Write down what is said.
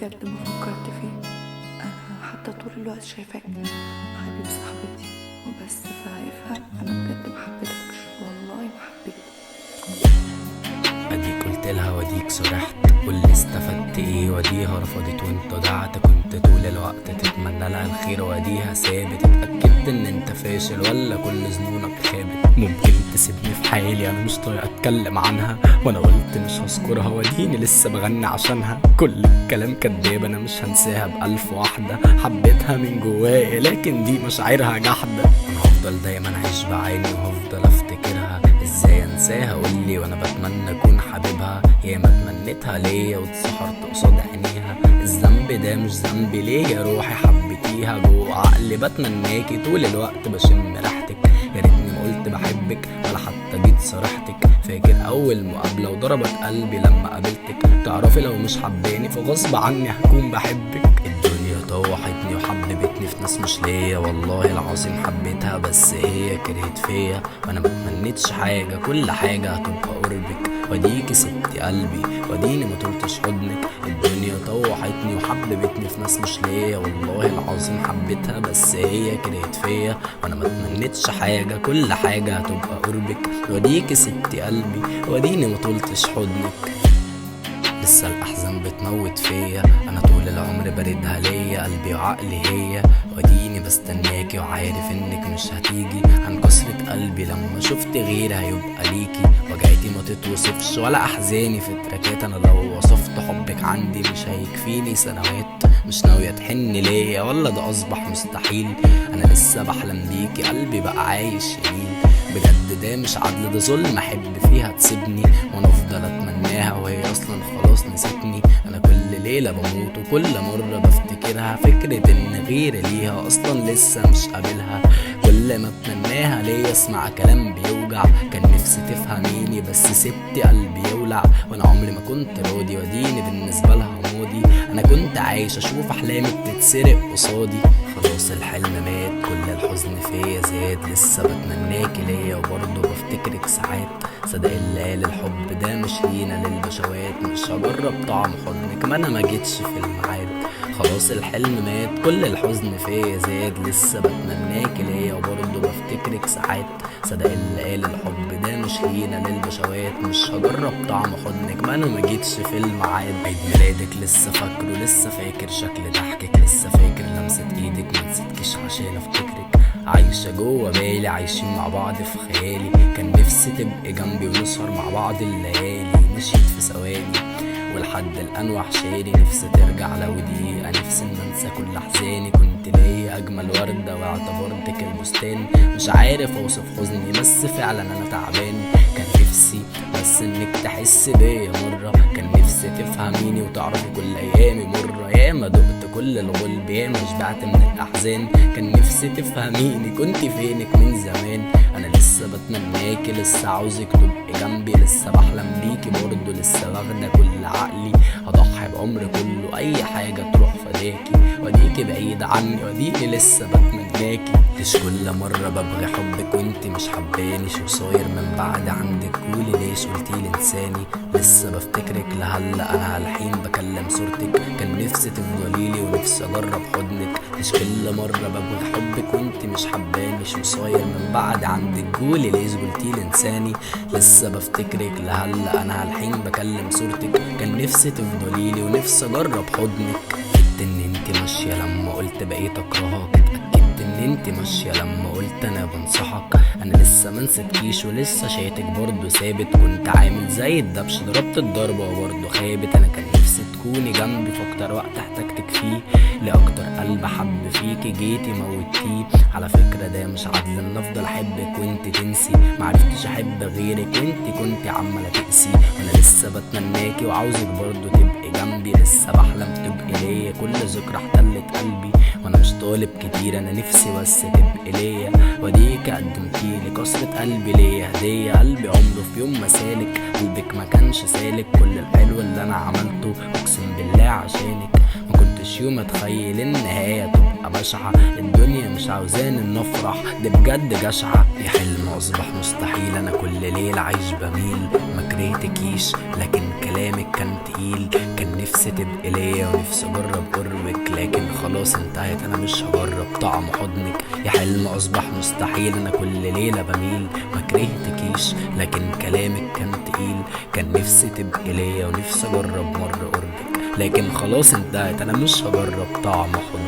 بجد ما فكرت فيه. انا حتى طول الوقت شايفاك حبيب صاحبتي وبس، فافهم انا بجد ما حبيتكش، والله ما حبيتك. اديك قلت لها وديك صرحت، قولي استفدت ايه؟ وديها رفضت وانت ضعت، كنت طول الوقت تتمنى لها الخير وديها سابت. اتأكدت ان انت فاشل ولا كل ظنونك خابت؟ ممكن تسيبني في حالي، انا مش طايق اتكلم عنها، وانا قلت مش هذكرها وديني لسه بغني عشانها. كل الكلام كداب، انا مش هنساها بألف واحدة، حبيتها من جوايا لكن دي مشاعرها جحدة. انا هفضل دايما عايش بعاني وهفضل افتكرها، ازاي انساها قولي وانا بتمنى اكون حبيبها. يا ما اتمنيتها ليا واتسحرت قصاد عينيها، الذنب ده مش ذنبي ليه يا روحي حبيتيها. جوه عقلي بتمناكي طول الوقت بشم ريحتك، يا ريتني ما قلت بحبك ولا حتى جيت صرحتك. فاكر اول مقابله وضربت قلبي لما قابلتك، تعرفي لو مش حباني فغصب عني هكون بحبك. الدنيا طوحتني وحببتني في ناس مش ليا، والله العظيم حبيتها بس هي كرهت فيا، وانا ما اتمنيتش حاجه، كل حاجه هتبقى قربك. وديكي سبتي قلبي وديني ما طولتش حضنك. الدنيا طوحتني وحببتني في ناس مش ليا، والله العظيم حبيتها بس هي كرهت فيا، وانا ما اتمنيتش حاجه، كل حاجه هتبقى قربك. وديكي سبتي قلبي وديني ما طولتش حضنك. لسه الأحزان بتموت فيا، أنا طول العمر باردها ليا، قلبي وعقلي هي. وديني بستناكي وعارف إنك مش هتيجي، عن كسرة قلبي لما شفت غيري هيبقى ليكي. وجعتي ما تتوصفش ولا أحزاني في تراكات، أنا لو وصفت حبك عندي مش هيكفيني سنوات. مش ناوية تحن ليا ولا ده أصبح مستحيل؟ أنا لسه بحلم بيكي، قلبي بقى عايش يميل. بجد ده مش عدل، ده ظلم احب فيها تسيبني وانا افضل اتمناها وهي اصلا خلاص نسيتني. انا كل ليله بموت وكل مره بفتكرها، فكره ان غيري ليها اصلا لسه مش قابلها. كل ما اتمناها ليا اسمع كلام بيوجع، كان نفسي تفهميني بس سبتي قلبي يولع. وانا عمري ما كنت راضي وديني بالنسبه لها ماضي، انا كنت عايش اشوف احلامي بتتسرق قصادي. خلاص الحلم مات كل الحزن فيا زاد، لسه بتمناكي ليا وبرضه بفتكرك ساعات. صدق اللي قال الحب ده مش لينا للبشوات، مش هجرب طعم حضنك ما انا ما جيتش في الميعاد. خلاص الحلم مات كل الحزن فيا زاد، لسه بتمناكي ليا وبرضه بفتكرك ساعات. صدق اللي قال الحب ده مش لينا للبشوات، مش هجرب طعم حضنك ما انا ما جيتش في الميعاد. عيد ميلادك لسه فاكره، لسه فاكر شكل ضحكك، لسه فاكر لمسة ايدك ما نسيتكش عشان افتكرك. عايشة جوه بالي عايشين مع بعض في خيالي، كان نفسي تبقي جنبي ونسهر مع بعض الليالي. مشيت في ثواني ولحد الان وحشاني، نفسي ترجع لو دقيقة، نفسي ان انسى كل احزاني. كنت ليا اجمل وردة واعتبرتك البستان، مش عارف اوصف حزني بس فعلا انا تعبان. كان نفسي بس انك تحس بيا مرة، كان نفسي تفهميني وتعرفي كل ايامي مرة. ياما دقت كل الغلب ياما شبعت من الاحزان، كان نفسي تفهميني كنت فينك من زمان. انا لسه بتمناكي لسه عاوزك تبقي جنبي، لسه بحلم بيكي برضه لسه واخدة كل عقلي. هضحي بعمري كله اي حاجة تروح فداكي، وديكي بعيد عني وديكي لسه بتمناكي. ليش كل مرة ببغي حبك وانت مش حباني؟ شو صاير من بعد عندك قولي ليش قلتيلي انساني؟ لسه بفتكرك لهلا انا هالحين بكلم صورتك، كان نفسي تفضليلي ونفسي اجرب حضنك. ليش كل مرة ببغي حبك وانت مش حباني؟ شو صاير من بعد عندك قولي ليش قلتيلي انساني؟ لسه بفتكرك لهلا انا هالحين بكلم صورتك، كان نفسي تفضليلي ونفسي اجرب حضنك. اتأكدت ان انت ماشية لما قلت بقيت اكرهك، اتأكدت ان انت ماشية لما قلت انا بنصحك. انا لسه منسيتكيش ولسه شايتك برضه ثابت، كنت عامل زي الدبش ضربت الضربة وبرضه خابت. انا كان نفسي تكوني جنبي في اكتر وقت احتاجتك فيه، لاكتر قلب حب فيكي جيتي موتيه. على فكرة ده مش عدل ان افضل احبك وانت تنسي، معرفتش احب غيرك وانت كنت عمالة تقسي. انا لسه بتمناكي وعاوزك برضه تبقي جنبي، لسه بحلم تبقي ليا كل ذكرى احتلت قلبي. وانا مش طالب كتير انا نفسي بس تبقي ليا، وديك قدمتيلي كسرة قلبي ليا هدية. قلبي عمره في يوم ما سالك، قلبك ما كانش سالك كل الحلو اللي انا عملته اقسم بالله عشانك. ما كنتش يوم اتخيل النهاية تبقى بشعة، الدنيا مش عاوزاني ان افرح دي بجد جشعة. يا حلم اصبح مستحيل انا كل ليل عايش بميل، ما كرهتكيش لكن كلامك كان تقيل. كان نفسي تبقي ليا ونفسي اجرب قربك، لكن خلاص انتهت انا مش هجرب طعم حضنك. يا حلم اصبح مستحيل، انا كل ليلة بميل ما كرهتكيش لكن كلامك كان تقيل. كان نفسي تبقي ليا ونفسي اجرب مرة قربك، لكن خلاص انتهت انا مش هجرب طعم حضنك.